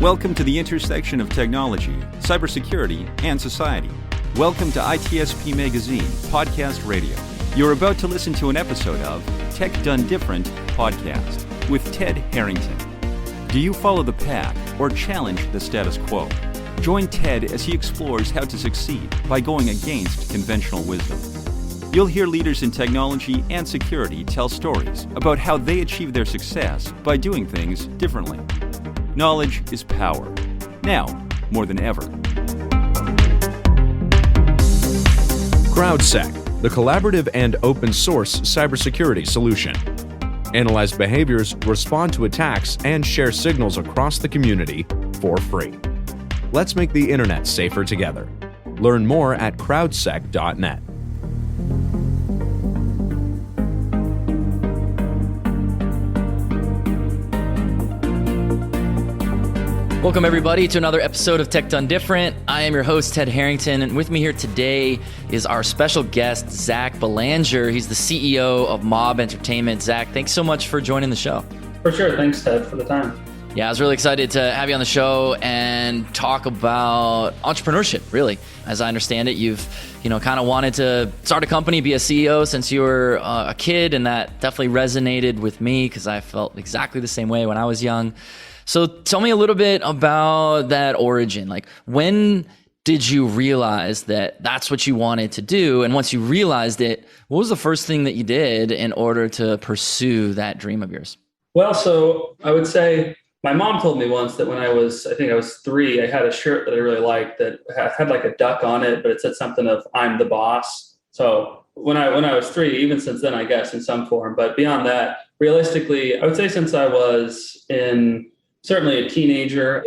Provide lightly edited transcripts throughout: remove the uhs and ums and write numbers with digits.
Welcome to the intersection of technology, cybersecurity, and society. Welcome to ITSP Magazine Podcast Radio. You're about to listen to an episode of Tech Done Different podcast with Ted Harrington. Do you follow the pack or challenge the status quo? Join Ted as he explores how to succeed by going against conventional wisdom. You'll hear leaders in technology and security tell stories about how they achieve their success by doing things differently. Knowledge is power. Now, more than ever. CrowdSec, the collaborative and open source cybersecurity solution. Analyze behaviors, respond to attacks, and share signals across the community for free. Let's make the internet safer together. Learn more at crowdsec.net. Welcome, everybody, to another episode of Tech Done Different. I am your host, Ted Harrington, and with me here today is our special guest, Zach Belanger. He's the CEO of Mob Entertainment. Zach, thanks so much for joining the show. For sure. Thanks, Ted, for the time. Yeah, I was really excited to have you on the show and talk about entrepreneurship, really. As I understand it, you've kind of wanted to start a company, be a CEO since you were a kid, and that definitely resonated with me because I felt exactly the same way when I was young. So tell me a little bit about that origin. Like, when did you realize that that's what you wanted to do? And once you realized it, what was the first thing that you did in order to pursue that dream of yours? Well, so I would say my mom told me once that when I was 3, I had a shirt that I really liked that had like a duck on it, but it said something of "I'm the boss." So when I was 3, even since then, I guess in some form, but beyond that, realistically, I would say since I was certainly a teenager,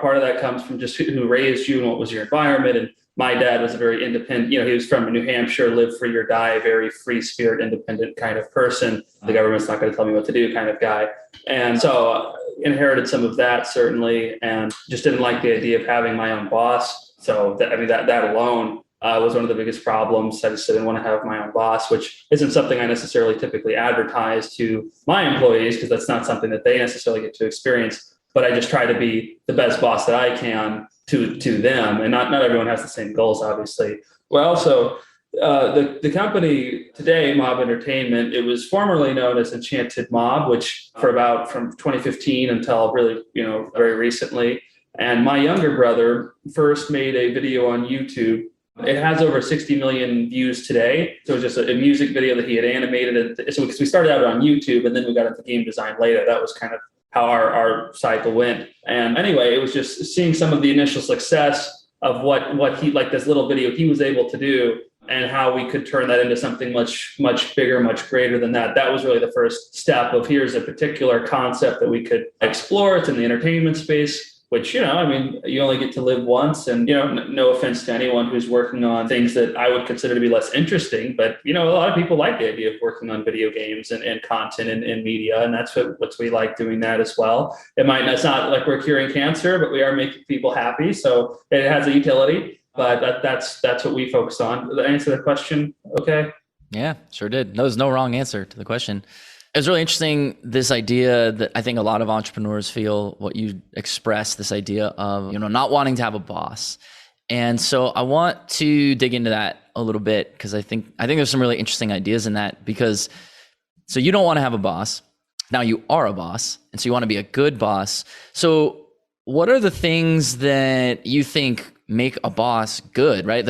part of that comes from just who raised you and what was your environment. And my dad was a very independent, he was from New Hampshire, live free or die, very free spirit, independent kind of person. The government's not going to tell me what to do kind of guy. And so inherited some of that certainly, and just didn't like the idea of having my own boss. So that alone was one of the biggest problems. I just didn't want to have my own boss, which isn't something I necessarily typically advertise to my employees because that's not something that they necessarily get to experience. But I just try to be the best boss that I can to them. And not everyone has the same goals, obviously. Well, so the company today, Mob Entertainment, it was formerly known as Enchanted Mob, which from 2015 until really, very recently. And my younger brother first made a video on YouTube. It has over 60 million views today. So it was just a music video that he had animated. And so because we started out on YouTube and then we got into game design later, that was kind of how our cycle went. And anyway, it was just seeing some of the initial success of what he, like this little video he was able to do and how we could turn that into something much, much bigger, much greater than that. That was really the first step of here's a particular concept that we could explore. It's in the entertainment space, which, you only get to live once. And, no offense to anyone who's working on things that I would consider to be less interesting. But, a lot of people like the idea of working on video games and content and media. And that's what we like doing that as well. It's not like we're curing cancer, but we are making people happy. So it has a utility. But that's what we focus on. Did I answer the question okay? Yeah, sure did. There's no wrong answer to the question. It was really interesting, this idea that I think a lot of entrepreneurs feel, what you expressed, this idea of, not wanting to have a boss. And so I want to dig into that a little bit because I think there's some really interesting ideas in that, because so you don't want to have a boss. Now you are a boss, and so you want to be a good boss. So what are the things that you think make a boss good, right?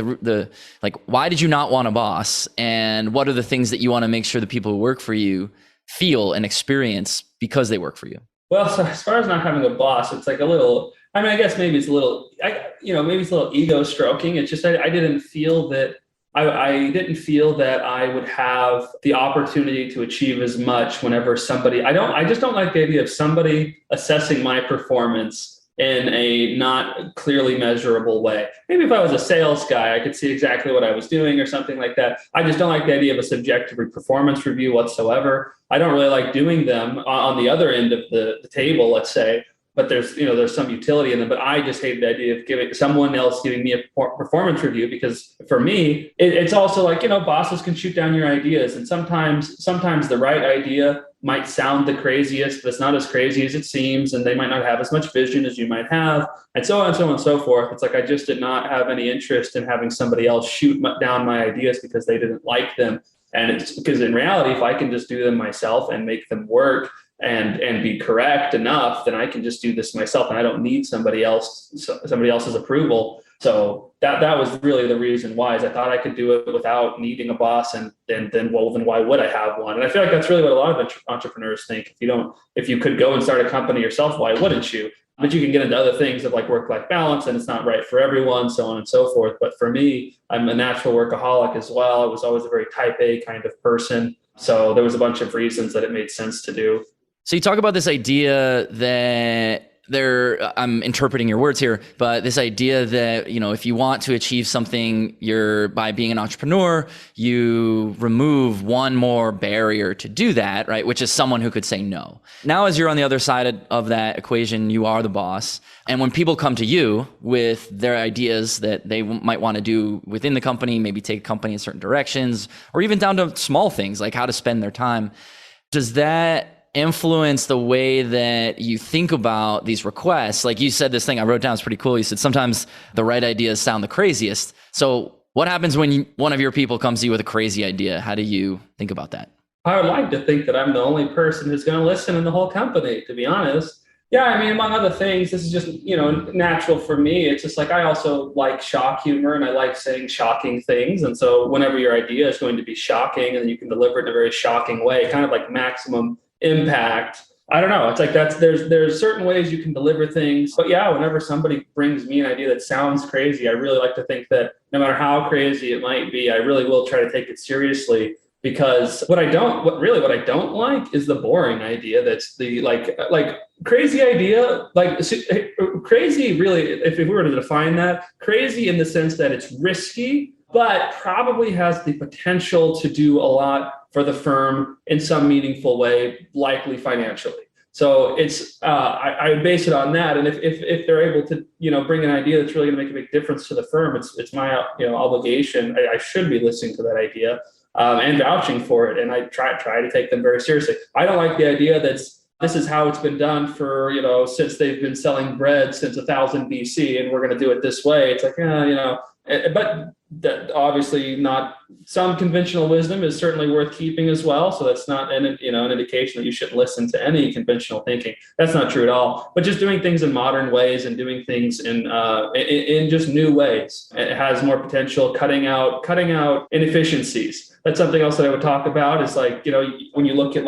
Why did you not want a boss? And what are the things that you want to make sure the people who work for you feel and experience because they work for you? Well, so as far as not having a boss, it's like a little, I guess maybe it's a little, maybe it's a little ego stroking. It's just, I didn't feel that I would have the opportunity to achieve as much whenever I just don't like the idea of somebody assessing my performance in a not clearly measurable way. Maybe if I was a sales guy, I could see exactly what I was doing or something like that. I just don't like the idea of a subjective performance review whatsoever. I don't really like doing them on the other end of the table, let's say, but there's some utility in them. But I just hate the idea of giving someone else giving me a performance review, because for me, it's also like, bosses can shoot down your ideas. And sometimes the right idea might sound the craziest, but it's not as crazy as it seems. And they might not have as much vision as you might have, and so on and so on and so forth. It's like, I just did not have any interest in having somebody else shoot down my ideas because they didn't like them. And it's because in reality, if I can just do them myself and make them work and be correct enough, then I can just do this myself, and I don't need somebody else's approval. So that was really the reason why, is I thought I could do it without needing a boss, and then why would I have one? And I feel like that's really what a lot of entrepreneurs think. If you could go and start a company yourself, why wouldn't you? But you can get into other things of like work-life balance, and it's not right for everyone, so on and so forth. But for me, I'm a natural workaholic as well. I was always a very type A kind of person. So there was a bunch of reasons that it made sense to do. So you talk about this idea that I'm interpreting your words here, but this idea that, if you want to achieve something, by being an entrepreneur, you remove one more barrier to do that, right? Which is someone who could say no. Now, as you're on the other side of that equation, you are the boss. And when people come to you with their ideas that they might want to do within the company, maybe take a company in certain directions, or even down to small things like how to spend their time, does that influence the way that you think about these requests? Like you said, this thing I wrote down is pretty cool. You said sometimes the right ideas sound the craziest. So what happens when one of your people comes to you with a crazy idea? How do you think about that? I would like to think that I'm the only person who's going to listen in the whole company, to be honest. Yeah, I mean, among other things, this is just, natural for me. It's just like, I also like shock humor, and I like saying shocking things. And so whenever your idea is going to be shocking and you can deliver it in a very shocking way, kind of like maximum impact. I don't know. It's like there's certain ways you can deliver things. But yeah, whenever somebody brings me an idea that sounds crazy, I really like to think that no matter how crazy it might be, I really will try to take it seriously. Because what I don't like is the boring idea. That's the like crazy idea, like crazy really, if we were to define that, crazy in the sense that it's risky, but probably has the potential to do a lot for the firm in some meaningful way, likely financially. So it's I base it on that, and if they're able to bring an idea that's really going to make a big difference to the firm, it's my obligation. I should be listening to that idea and vouching for it, and I try to take them very seriously. I don't like the idea this is how it's been done for since they've been selling bread since 1000 BC, and we're going to do it this way. It's like but that obviously not. Some conventional wisdom is certainly worth keeping as well. So that's not an indication that you shouldn't listen to any conventional thinking. That's not true at all. But just doing things in modern ways and doing things in just new ways, it has more potential. Cutting out inefficiencies. That's something else that I would talk about. Is like when you look at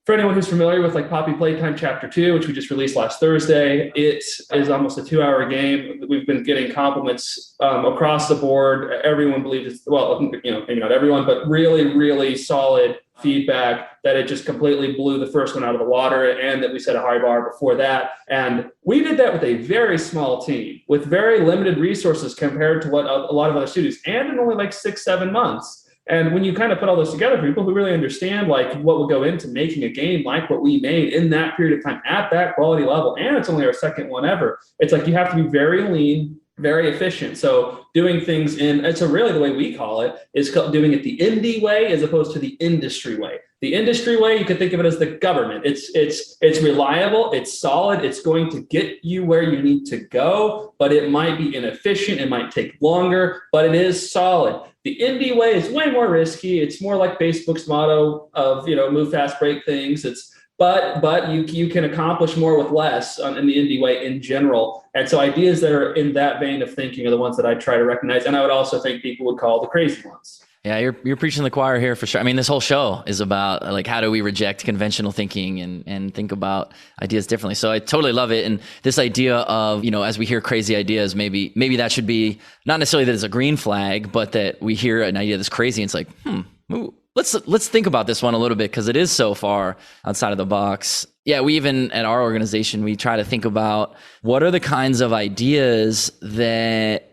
for anyone who's familiar with Poppy Playtime Chapter 2, which we just released last Thursday, it is almost a 2-hour game. We've been getting compliments across the board. Everyone believes maybe not everyone, but really, really solid feedback that it just completely blew the first one out of the water, and that we set a high bar before that. And we did that with a very small team, with very limited resources compared to what a lot of other studios, and in only 6-7 months. And when you kind of put all this together, for people who really understand what will go into making a game like what we made in that period of time at that quality level, and it's only our second one ever, it's like you have to be very lean, very efficient. So doing things really the way we call it is doing it the indie way as opposed to the industry way. The industry way, you could think of it as the government. It's reliable, it's solid, it's going to get you where you need to go, but it might be inefficient, it might take longer, but it is solid. The indie way is way more risky. It's more like Facebook's motto of move fast, break things. But you can accomplish more with less in the indie way in general. And so ideas that are in that vein of thinking are the ones that I try to recognize. And I would also think people would call the crazy ones. Yeah, you're preaching the choir here for sure. I mean, this whole show is about how do we reject conventional thinking and think about ideas differently. So I totally love it. And this idea of, as we hear crazy ideas, maybe that should be not necessarily that it's a green flag, but that we hear an idea that's crazy and it's like, let's think about this one a little bit, because it is so far outside of the box. Yeah, we even at our organization, we try to think about what are the kinds of ideas that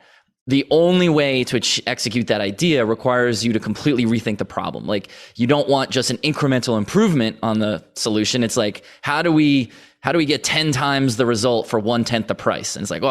the only way to execute that idea requires you to completely rethink the problem. You don't want just an incremental improvement on the solution. It's like, how do we get 10 times the result for 1/10 the price? And it's like,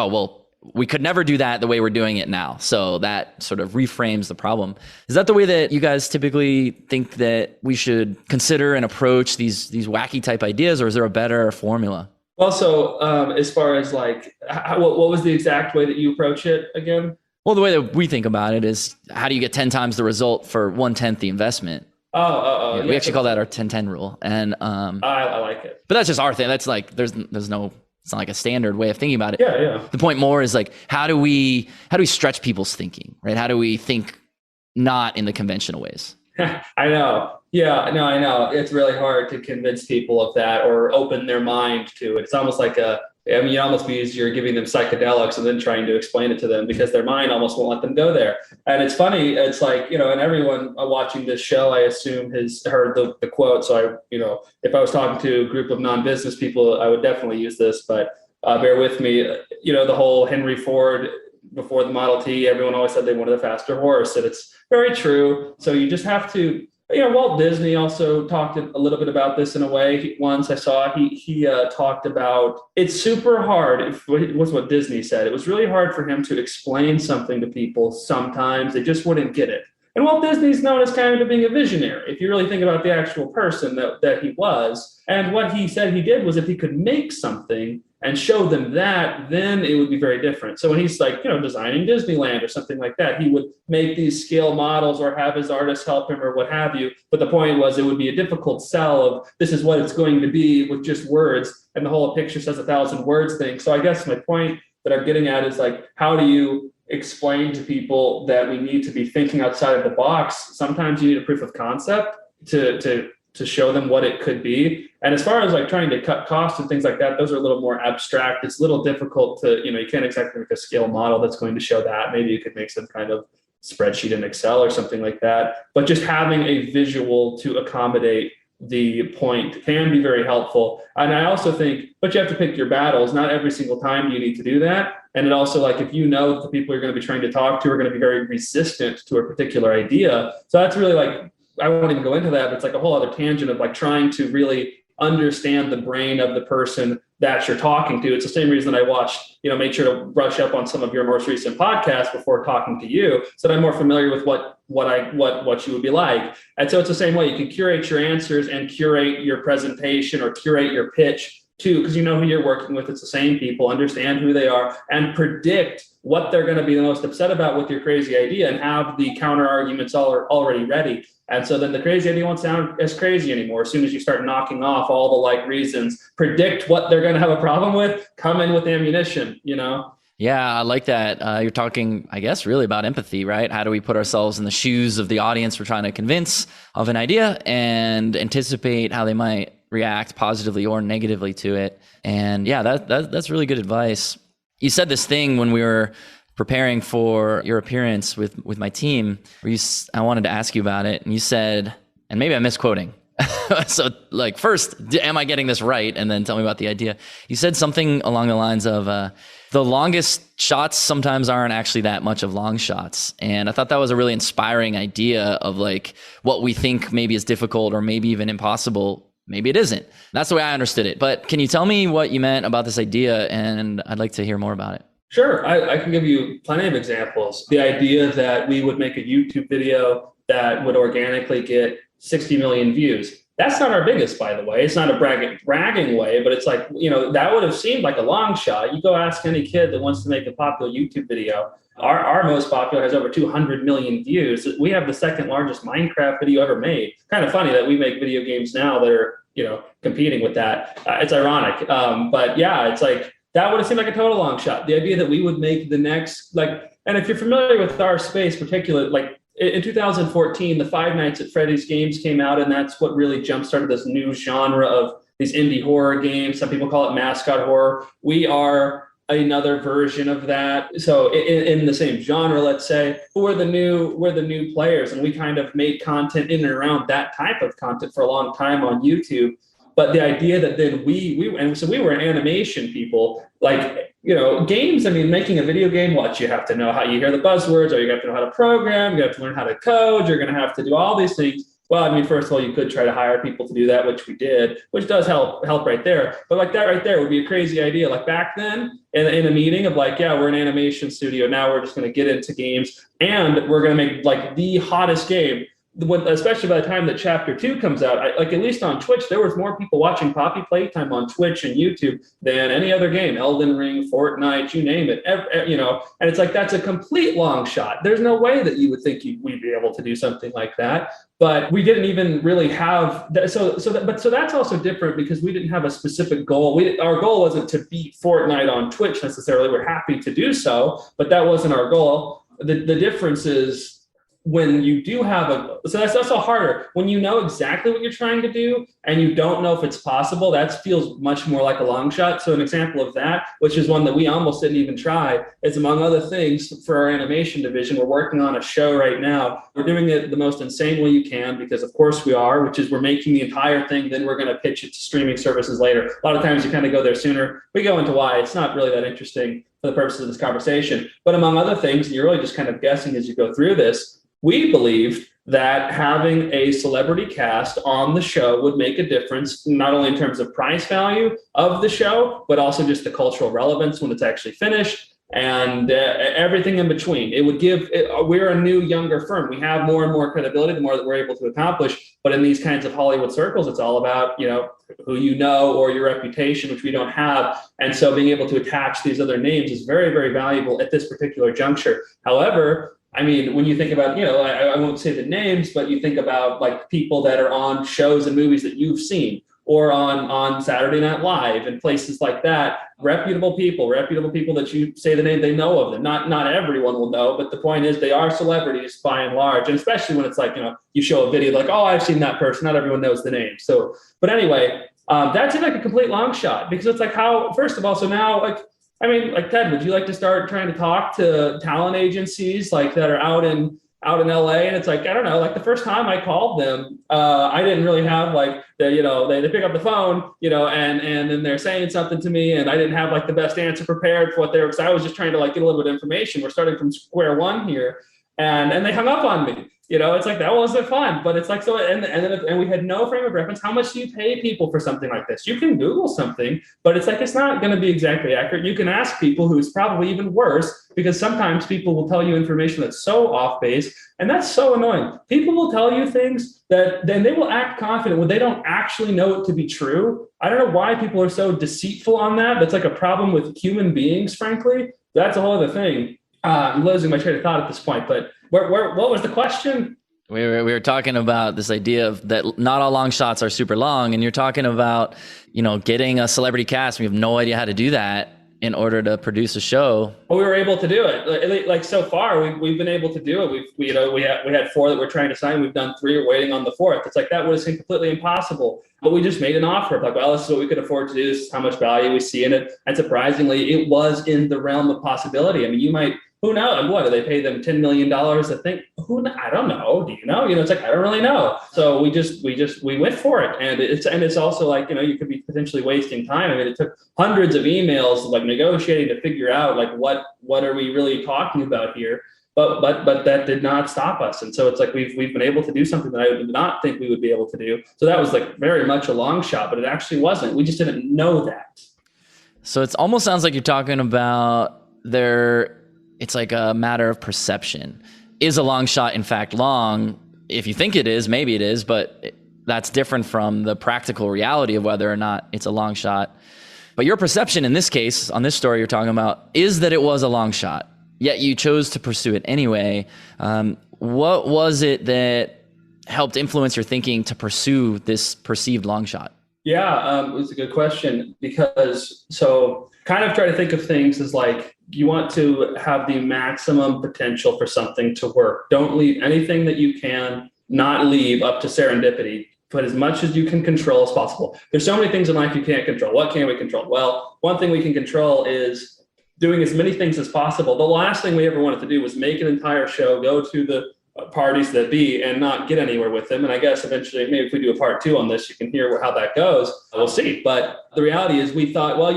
we could never do that the way we're doing it now. So that sort of reframes the problem. Is that the way that you guys typically think that we should consider and approach these wacky type ideas, or is there a better formula? Well, so as far as like, what was the exact way that you approach it again? Well, the way that we think about it is, how do you get 10 times the result for 1/10 the investment? Yeah, we actually call that our 10-10 rule. And I like it. But that's just our thing. That's like, there's no, it's not like a standard way of thinking about it. Yeah. The point more is like, how do we stretch people's thinking, right? How do we think not in the conventional ways? I know. Yeah, no, I know. It's really hard to convince people of that or open their mind to it. It's almost like you almost be easier giving them psychedelics and then trying to explain it to them, because their mind almost won't let them go there. And it's funny. It's like, and everyone watching this show, I assume, has heard the quote. So if I was talking to a group of non-business people, I would definitely use this, but bear with me. The whole Henry Ford before the Model T, everyone always said they wanted a faster horse, and it's very true. So you just have to, Walt Disney also talked a little bit about this in a way. Once I saw he talked about, it's super hard. Was what Disney said. It was really hard for him to explain something to people. Sometimes they just wouldn't get it. And Walt Disney's known as kind of being a visionary, if you really think about the actual person that he was. And what he said he did was, if he could make something and show them that, then it would be very different. So when he's like, designing Disneyland or something like that, he would make these scale models or have his artists help him or what have you. But the point was, it would be a difficult sell of, this is what it's going to be with just words, and the whole picture says 1,000 words thing. So I guess my point that I'm getting at is like, how do you explain to people that we need to be thinking outside of the box? Sometimes you need a proof of concept to show them what it could be. And as far as like trying to cut costs and things like that, those are a little more abstract. It's a little difficult to, you can't exactly make a scale model that's going to show that. Maybe you could make some kind of spreadsheet in Excel or something like that. But just having a visual to accommodate the point can be very helpful. And I also think, but you have to pick your battles. Not every single time you need to do that. And it also, like, if the people you're going to be trying to talk to are going to be very resistant to a particular idea. So that's really like, I won't even go into that, but it's like a whole other tangent of like trying to really understand the brain of the person that you're talking to. It's the same reason I watched, made sure to brush up on some of your most recent podcasts before talking to you, so that I'm more familiar with what you would be like. And so it's the same way. You can curate your answers and curate your presentation or curate your pitch too, because you know who you're working with. It's the same people, understand who they are, and predict what they're going to be the most upset about with your crazy idea, and have the counter arguments already ready. And so then the crazy idea won't sound as crazy anymore. As soon as you start knocking off all the like reasons, predict what they're going to have a problem with, come in with ammunition, Yeah, I like that. You're talking, I guess, really about empathy, right? How do we put ourselves in the shoes of the audience we're trying to convince of an idea and anticipate how they might react positively or negatively to it? And yeah, that's really good advice. You said this thing when we were preparing for your appearance with my team, where I wanted to ask you about it, and you said, and maybe I'm misquoting. So like, first, am I getting this right? And then tell me about the idea. You said something along the lines of the longest shots sometimes aren't actually that much of long shots. And I thought that was a really inspiring idea of like what we think maybe is difficult or maybe even impossible. Maybe it isn't. That's the way I understood it. But can you tell me what you meant about this idea? And I'd like to hear more about it. Sure. I can give you plenty of examples. The idea that we would make a YouTube video that would organically get 60 million views. That's not our biggest, by the way. It's not a bragging way, but it's like, that would have seemed like a long shot. You go ask any kid that wants to make a popular YouTube video. Our most popular has over 200 million views. We have the second largest Minecraft video ever made. Kind of funny that we make video games now that are, competing with that. It's ironic. But yeah, it's like, that would have seemed like a total long shot. The idea that we would make the next, and if you're familiar with our space, particularly, in 2014, the Five Nights at Freddy's games came out, and that's what really jump-started this new genre of these indie horror games. Some people call it mascot horror. We are another version of that. So in the same genre, let's say, we're the new players, and we kind of made content in and around that type of content for a long time on YouTube. But the idea that then we were animation people, games, making a video game, you have to know how you hear the buzzwords, or you have to know how to program, you have to learn how to code, you're going to have to do all these things. Well, I mean, first of all, you could try to hire people to do that, which we did, which does help right there. But like that right there would be a crazy idea. Like back then in a meeting of like, yeah, we're an animation studio. Now we're just going to get into games and we're going to make like the hottest game. Especially by the time that Chapter 2 comes out, like at least on Twitch, there was more people watching Poppy Playtime on Twitch and YouTube than any other game. Elden Ring, Fortnite, you name it. And it's like that's a complete long shot. There's no way that you would think we'd be able to do something like that. But we didn't even really have that. So that's also different because we didn't have a specific goal. Our goal wasn't to beat Fortnite on Twitch necessarily. We're happy to do so, but that wasn't our goal. The difference is, when you do have so that's all harder. When you know exactly what you're trying to do and you don't know if it's possible, that feels much more like a long shot. So an example of that, which is one that we almost didn't even try, is among other things for our animation division, we're working on a show right now. We're doing it the most insane way you can, because of course we are, which is we're making the entire thing, then we're going to pitch it to streaming services later. A lot of times you kind of go there sooner. We go into why. It's not really that interesting for the purposes of this conversation. But among other things, and you're really just kind of guessing as you go through this, we believed that having a celebrity cast on the show would make a difference, not only in terms of price value of the show, but also just the cultural relevance when it's actually finished and everything in between. It would we're a new, younger firm. We have more and more credibility the more that we're able to accomplish. But in these kinds of Hollywood circles, it's all about, who you know or your reputation, which we don't have. And so being able to attach these other names is very, very valuable at this particular juncture. However, I mean, when you think about, I won't say the names, but you think about like people that are on shows and movies that you've seen or on Saturday Night Live and places like that, reputable people that you say the name, they know of them. Not everyone will know, but the point is they are celebrities by and large. And especially when it's like, you show a video like, oh, I've seen that person. Not everyone knows the name. So, but anyway, that seemed like a complete long shot because it's like first of all, so now Ted, would you like to start trying to talk to talent agencies like that are out in LA? And it's like, I don't know, like the first time I called them, I didn't really have like they pick up the phone, and then they're saying something to me and I didn't have like the best answer prepared for what because I was just trying to like get a little bit of information. We're starting from square one here. And they hung up on me. It's like that wasn't fun, but it's like so. And we had no frame of reference. How much do you pay people for something like this? You can Google something, but it's like it's not going to be exactly accurate. You can ask people, who's probably even worse, because sometimes people will tell you information that's so off base, and that's so annoying. People will tell you things that then they will act confident when they don't actually know it to be true. I don't know why people are so deceitful on that. That's like a problem with human beings, frankly. That's a whole other thing. I'm losing my train of thought at this point, but what was the question? We were talking about this idea of that not all long shots are super long, and you're talking about, getting a celebrity cast. We have no idea how to do that in order to produce a show. Well, we were able to do it. Like so far, we've been able to do it. We had 4 that we're trying to sign. We've done 3. We're waiting on the 4th. It's like that would have seemed completely impossible. But we just made an offer of like, well, this is what we could afford to do. This is how much value we see in it. And surprisingly, it was in the realm of possibility. I mean, who knows? What do they pay them $10 million? I think I don't know. Do you know? It's like I don't really know. So we went for it, and it's also like you could be potentially wasting time. I mean, it took hundreds of emails like negotiating to figure out like what are we really talking about here. But that did not stop us, and so it's like we've been able to do something that I did not think we would be able to do. So that was like very much a long shot, but it actually wasn't. We just didn't know that. So it almost sounds like you're talking about it's like a matter of perception. Is a long shot, in fact, long? If you think it is, maybe it is, but that's different from the practical reality of whether or not it's a long shot. But your perception in this case, on this story you're talking about, is that it was a long shot, yet you chose to pursue it anyway. What was it that helped influence your thinking to pursue this perceived long shot? Yeah, it was a good question because kind of try to think of things as like, you want to have the maximum potential for something to work. Don't leave anything that you can not leave up to serendipity. Put as much as you can control as possible. There's so many things in life you can't control. What can we control? Well, one thing we can control is doing as many things as possible. The last thing we ever wanted to do was make an entire show, go to the parties that be, and not get anywhere with them. And I guess eventually, maybe if we do a part 2 on this, you can hear how that goes. We'll see. But the reality is we thought, well,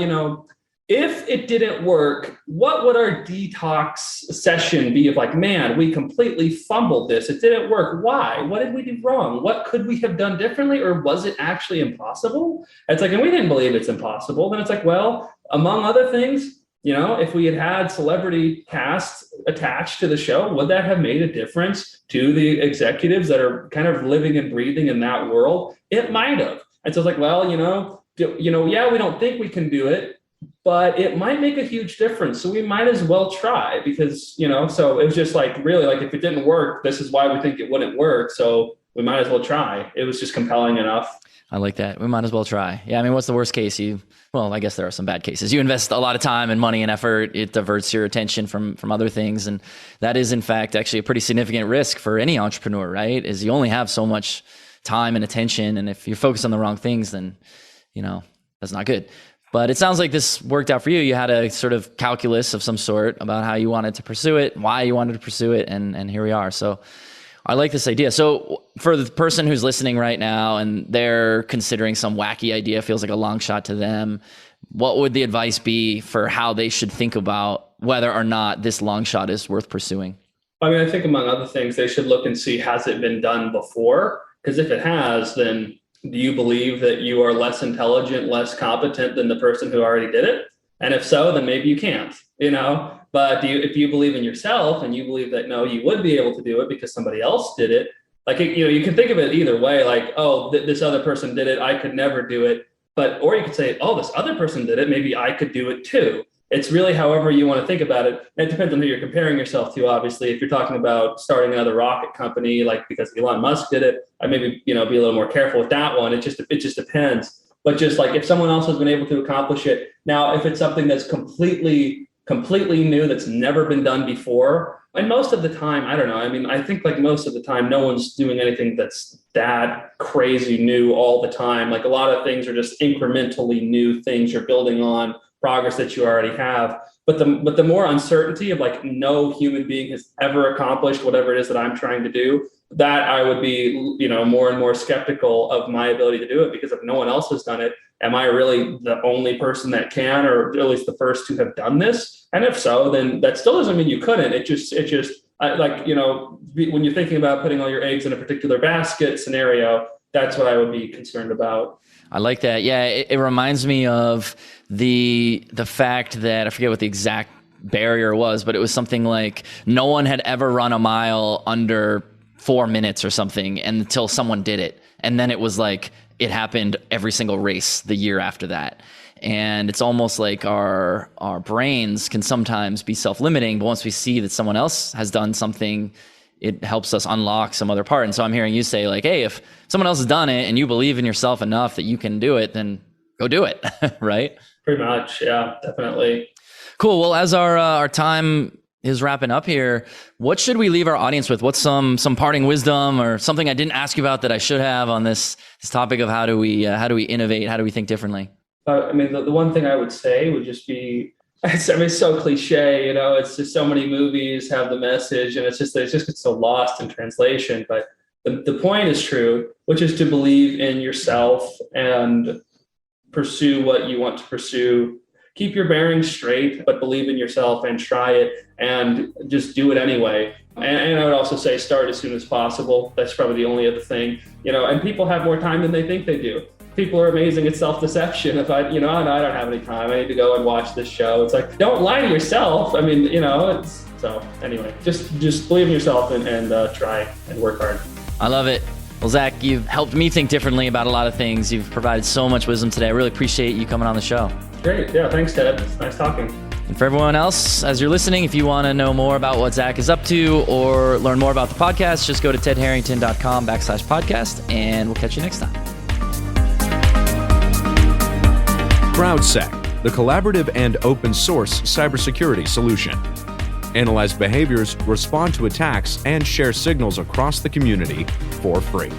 if it didn't work, what would our detox session be of like, man, we completely fumbled this. It didn't work. Why? What did we do wrong? What could we have done differently? Or was it actually impossible? It's like, and we didn't believe it's impossible. Then it's like, well, among other things, if we had celebrity casts attached to the show, would that have made a difference to the executives that are kind of living and breathing in that world? It might have. And so it's like, well, yeah, we don't think we can do it, but it might make a huge difference. So we might as well try because, so it was just like, really, like if it didn't work, this is why we think it wouldn't work. So we might as well try. It was just compelling enough. I like that. We might as well try. Yeah. I mean, what's the worst case? Well, I guess there are some bad cases. You invest a lot of time and money and effort. It diverts your attention from other things. And that is, in fact, actually a pretty significant risk for any entrepreneur, right? Is you only have so much time and attention. And if you're focused on the wrong things, then, that's not good. But it sounds like this worked out for you. You had a sort of calculus of some sort about how you wanted to pursue it, why you wanted to pursue it. And here we are. So I like this idea. So for the person who's listening right now and they're considering some wacky idea, feels like a long shot to them, what would the advice be for how they should think about whether or not this long shot is worth pursuing? I mean, I think among other things, they should look and see, has it been done before? Because if it has, then do you believe that you are less intelligent, less competent than the person who already did it? And if so, then maybe you can't, But if you believe in yourself and you believe that, no, you would be able to do it because somebody else did it, like, you can think of it either way, like, oh, this other person did it, I could never do it. Or you could say, oh, this other person did it, maybe I could do it too. It's really however you want to think about it. And it depends on who you're comparing yourself to, obviously. If you're talking about starting another rocket company, like because Elon Musk did it, I maybe, be a little more careful with that one. It just depends. But just like if someone else has been able to accomplish it, now if it's something that's completely new, that's never been done before, and most of the time, I don't know. I mean, I think like most of the time, no one's doing anything that's that crazy new all the time. Like a lot of things are just incrementally new things you're building on progress that you already have. But the more uncertainty of like no human being has ever accomplished whatever it is that I'm trying to do, that I would be, more and more skeptical of my ability to do it, because if no one else has done it, am I really the only person that can, or at least the first to have done this? And if so, then that still doesn't mean you couldn't. It just when you're thinking about putting all your eggs in a particular basket scenario, that's what I would be concerned about. I like that. Yeah, it reminds me of the fact that I forget what the exact barrier was, but it was something like no one had ever run a mile under 4 minutes or something until someone did it. And then it was like it happened every single race the year after that. And it's almost like our brains can sometimes be self-limiting, but once we see that someone else has done something, it helps us unlock some other part. And so I'm hearing you say like, hey, if someone else has done it and you believe in yourself enough that you can do it, then go do it, right? Pretty much. Yeah, definitely. Cool. Well, as our time is wrapping up here, what should we leave our audience with? What's some parting wisdom or something I didn't ask you about that I should have on this topic of how do we innovate? How do we think differently? I mean, the one thing I would say would just be, it's so cliche, it's just so many movies have the message and it just gets so lost in translation. But the point is true, which is to believe in yourself and pursue what you want to pursue. Keep your bearings straight, but believe in yourself and try it and just do it anyway. And I would also say start as soon as possible. That's probably the only other thing, and people have more time than they think they do. People are amazing at self-deception. If I don't have any time, I need to go and watch this show. It's like, don't lie to yourself. I mean, so anyway, just believe in yourself and try and work hard. I love it. Well, Zach, you've helped me think differently about a lot of things. You've provided so much wisdom today. I really appreciate you coming on the show. Great. Yeah. Thanks, Ted. It's nice talking. And for everyone else, as you're listening, if you want to know more about what Zach is up to or learn more about the podcast, just go to tedharrington.com/podcast, and we'll catch you next time. CrowdSec, the collaborative and open source cybersecurity solution. Analyze behaviors, respond to attacks, and share signals across the community for free.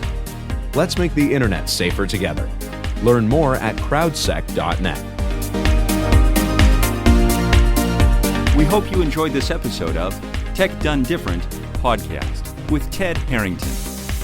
Let's make the internet safer together. Learn more at crowdsec.net. We hope you enjoyed this episode of Tech Done Different podcast with Ted Harrington.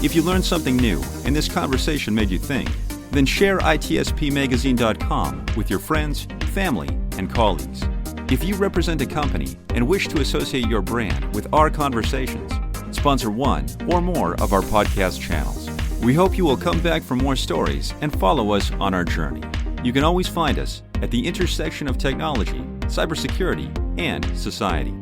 If you learned something new and this conversation made you think, then share itspmagazine.com with your friends, family, and colleagues. If you represent a company and wish to associate your brand with our conversations, sponsor one or more of our podcast channels. We hope you will come back for more stories and follow us on our journey. You can always find us at the intersection of technology, cybersecurity, and society.